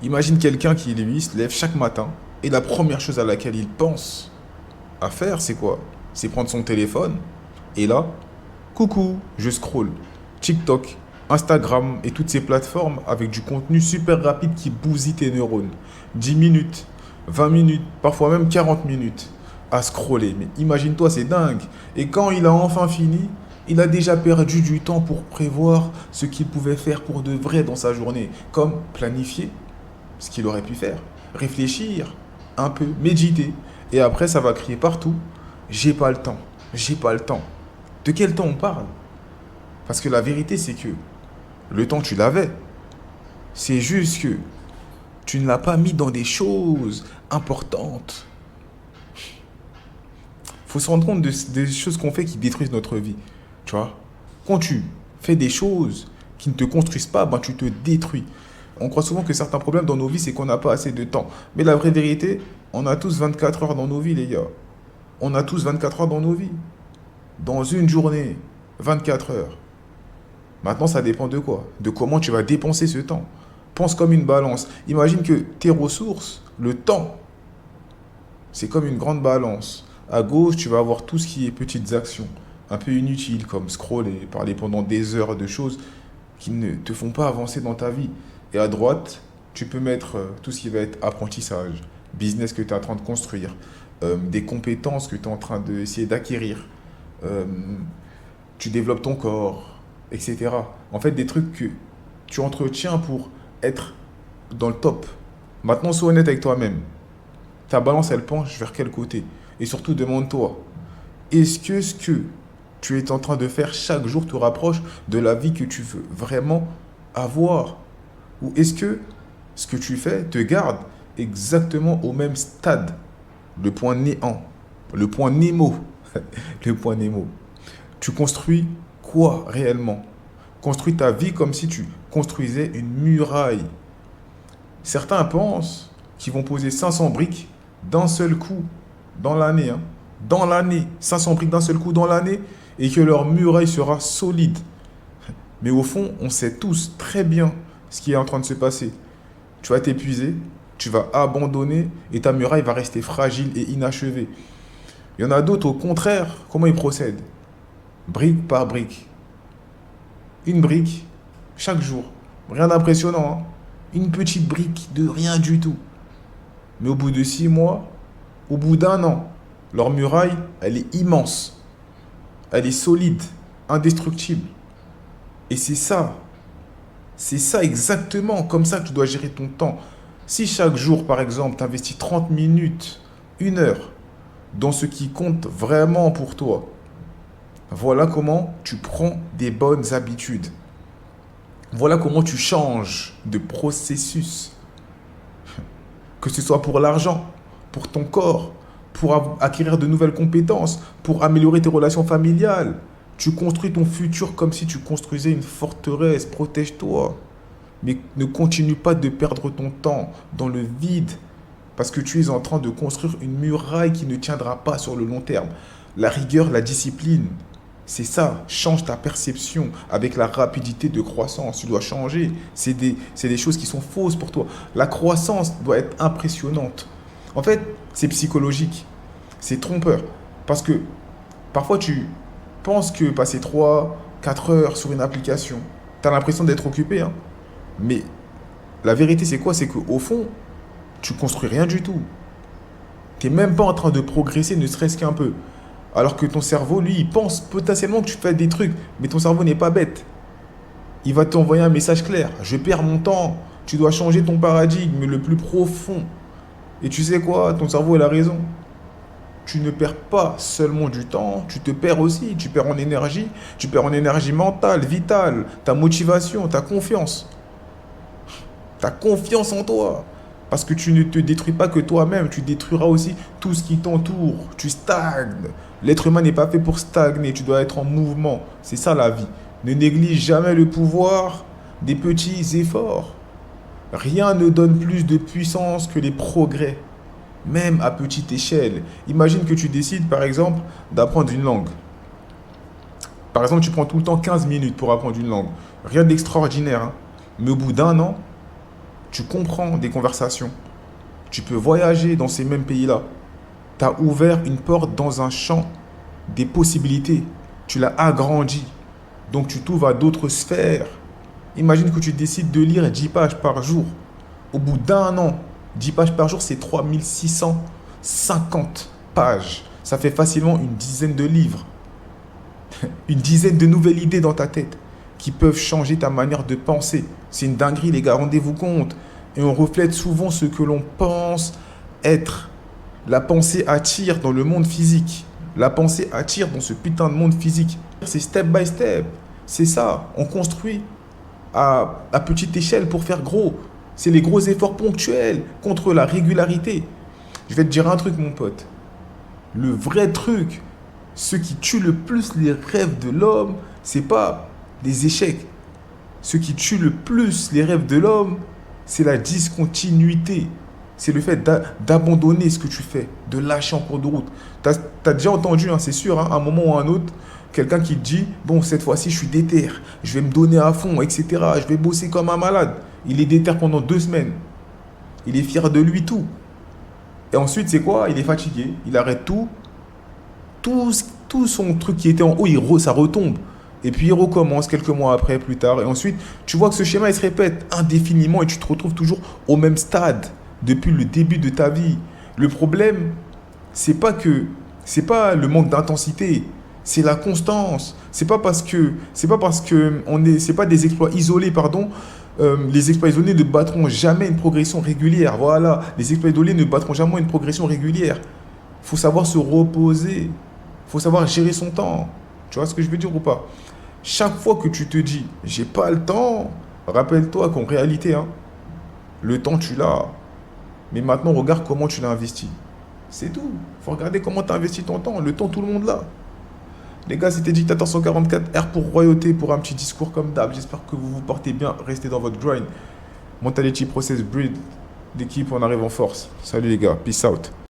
Imagine quelqu'un qui, lui, se lève chaque matin et la première chose à laquelle il pense à faire, c'est quoi? C'est prendre son téléphone et là, coucou, je scroll. TikTok, Instagram et toutes ces plateformes avec du contenu super rapide qui bousille tes neurones. 10 minutes, 20 minutes, parfois même 40 minutes à scroller. Mais imagine-toi, c'est dingue. Et quand il a enfin fini, il a déjà perdu du temps pour prévoir ce qu'il pouvait faire pour de vrai dans sa journée, comme planifier ce qu'il aurait pu faire, réfléchir un peu, méditer. Et après, ça va crier partout, j'ai pas le temps, j'ai pas le temps. De quel temps on parle? Parce que la vérité, c'est que le temps, tu l'avais. C'est juste que tu ne l'as pas mis dans des choses importantes. Faut se rendre compte des choses qu'on fait qui détruisent notre vie. Tu vois? Quand tu fais des choses qui ne te construisent pas, ben tu te détruis. On croit souvent que certains problèmes dans nos vies, c'est qu'on n'a pas assez de temps. Mais la vraie vérité, on a tous 24 heures dans nos vies, les gars. On a tous 24 heures dans nos vies. Dans une journée, 24 heures. Maintenant, ça dépend de quoi? De comment tu vas dépenser ce temps. Pense comme une balance. Imagine que tes ressources, le temps, c'est comme une grande balance. À gauche, tu vas avoir tout ce qui est petites actions, un peu inutiles, comme scroller, parler pendant des heures de choses qui ne te font pas avancer dans ta vie. Et à droite, tu peux mettre tout ce qui va être apprentissage, business que tu es en train de construire, des compétences que tu es en train d'essayer d'acquérir. Euh, Tu développes ton corps, etc. En fait, des trucs que tu entretiens pour être dans le top. Maintenant, sois honnête avec toi-même. Ta balance, elle penche vers quel côté? Et surtout, demande-toi, est-ce que ce que tu es en train de faire chaque jour te rapproche de la vie que tu veux vraiment avoir? Ou est-ce que ce que tu fais te garde exactement au même stade? Le point néant, le point Nemo, le point Nemo. Tu construis quoi réellement? Construis ta vie comme si tu construisais une muraille. Certains pensent qu'ils vont poser 500 briques d'un seul coup dans l'année, hein. Dans l'année, 500 briques d'un seul coup dans l'année, et que leur muraille sera solide. Mais au fond, on sait tous très bien ce qui est en train de se passer. Tu vas t'épuiser, tu vas abandonner, et ta muraille va rester fragile et inachevée. Il y en a d'autres, au contraire, comment ils procèdent? Brique par brique. Une brique chaque jour. Rien d'impressionnant, hein. Une petite brique de rien du tout. Mais au bout de 6 mois, au bout d'un an, leur muraille, elle est immense. Elle est solide, indestructible. Et c'est ça exactement comme ça que tu dois gérer ton temps. Si chaque jour, par exemple, tu investis 30 minutes, 1 heure, dans ce qui compte vraiment pour toi, voilà comment tu prends des bonnes habitudes. Voilà comment tu changes de processus. Que ce soit pour l'argent, pour ton corps, pour acquérir de nouvelles compétences, pour améliorer tes relations familiales. Tu construis ton futur comme si tu construisais une forteresse. Protège-toi. Mais ne continue pas de perdre ton temps dans le vide parce que tu es en train de construire une muraille qui ne tiendra pas sur le long terme. La rigueur, la discipline, c'est ça. Change ta perception avec la rapidité de croissance. Tu dois changer. C'est des choses qui sont fausses pour toi. La croissance doit être impressionnante. En fait, c'est psychologique. C'est trompeur. Parce que parfois, tu penses que passer 3, 4 heures sur une application, tu as l'impression d'être occupé, hein. Mais la vérité, c'est quoi? C'est qu'au fond, tu construis rien du tout. Tu n'es même pas en train de progresser, ne serait-ce qu'un peu. Alors que ton cerveau, lui, il pense potentiellement que tu fais des trucs, mais ton cerveau n'est pas bête. Il va t'envoyer un message clair. Je perds mon temps. Tu dois changer ton paradigme le plus profond. Et tu sais quoi? Ton cerveau, il a raison. Tu ne perds pas seulement du temps, tu te perds aussi. Tu perds en énergie mentale, vitale, ta motivation, ta confiance. Ta confiance en toi. Parce que tu ne te détruis pas que toi-même, tu détruiras aussi tout ce qui t'entoure. Tu stagnes. L'être humain n'est pas fait pour stagner, tu dois être en mouvement. C'est ça la vie. Ne néglige jamais le pouvoir des petits efforts. Rien ne donne plus de puissance que les progrès, même à petite échelle. Imagine que tu décides par exemple d'apprendre une langue. Par exemple, tu prends tout le temps 15 minutes pour apprendre une langue. Rien d'extraordinaire, hein. Mais au bout d'un an, tu comprends des conversations, tu peux voyager dans ces mêmes pays-là. Tu as ouvert une porte dans un champ des possibilités. Tu l'as agrandi. Donc tu t'ouvres à d'autres sphères. Imagine que tu décides de lire 10 pages par jour. Au bout d'un an, 10 pages par jour, c'est 3650 pages. Ça fait facilement une dizaine de livres. Une dizaine de nouvelles idées dans ta tête qui peuvent changer ta manière de penser. C'est une dinguerie, les gars, rendez-vous compte. Et on reflète souvent ce que l'on pense être. La pensée attire dans le monde physique. La pensée attire dans ce putain de monde physique. C'est step by step. C'est ça. On construit à petite échelle pour faire gros. C'est les gros efforts ponctuels contre la régularité. Je vais te dire un truc, mon pote. Le vrai truc, ce qui tue le plus les rêves de l'homme, c'est pas les échecs. Ce qui tue le plus les rêves de l'homme, c'est la discontinuité. C'est le fait d'abandonner ce que tu fais, de lâcher en cours de route. Tu as déjà entendu, hein, c'est sûr, hein, à un moment ou à un autre, quelqu'un qui te dit, bon, cette fois-ci, je suis déter, je vais me donner à fond, etc. Je vais bosser comme un malade. Il est déter pendant 2 semaines. Il est fier de lui, tout. Et ensuite, c'est quoi? Il est fatigué. Il arrête tout. Tout son truc qui était en haut, ça retombe. Et puis, il recommence quelques mois après, plus tard. Et ensuite, tu vois que ce schéma, il se répète indéfiniment et tu te retrouves toujours au même stade depuis le début de ta vie. Le problème, c'est pas le manque d'intensité, c'est la constance. C'est pas des exploits isolés, pardon. Les exploits isolés ne battront jamais une progression régulière. Voilà, les exploits isolés ne battront jamais une progression régulière. Faut savoir se reposer. Faut savoir gérer son temps. Tu vois ce que je veux dire ou pas? Chaque fois que tu te dis, j'ai pas le temps, rappelle-toi qu'en réalité, hein, le temps, tu l'as. Mais maintenant, regarde comment tu l'as investi. C'est tout. Faut regarder comment tu as investi ton temps. Le temps, tout le monde l'a. Les gars, c'était Dictateur 144, R pour Royauté, pour un petit discours comme d'hab. J'espère que vous vous portez bien. Restez dans votre grind. Mentality Process Breed. L'équipe, on arrive en force. Salut les gars. Peace out.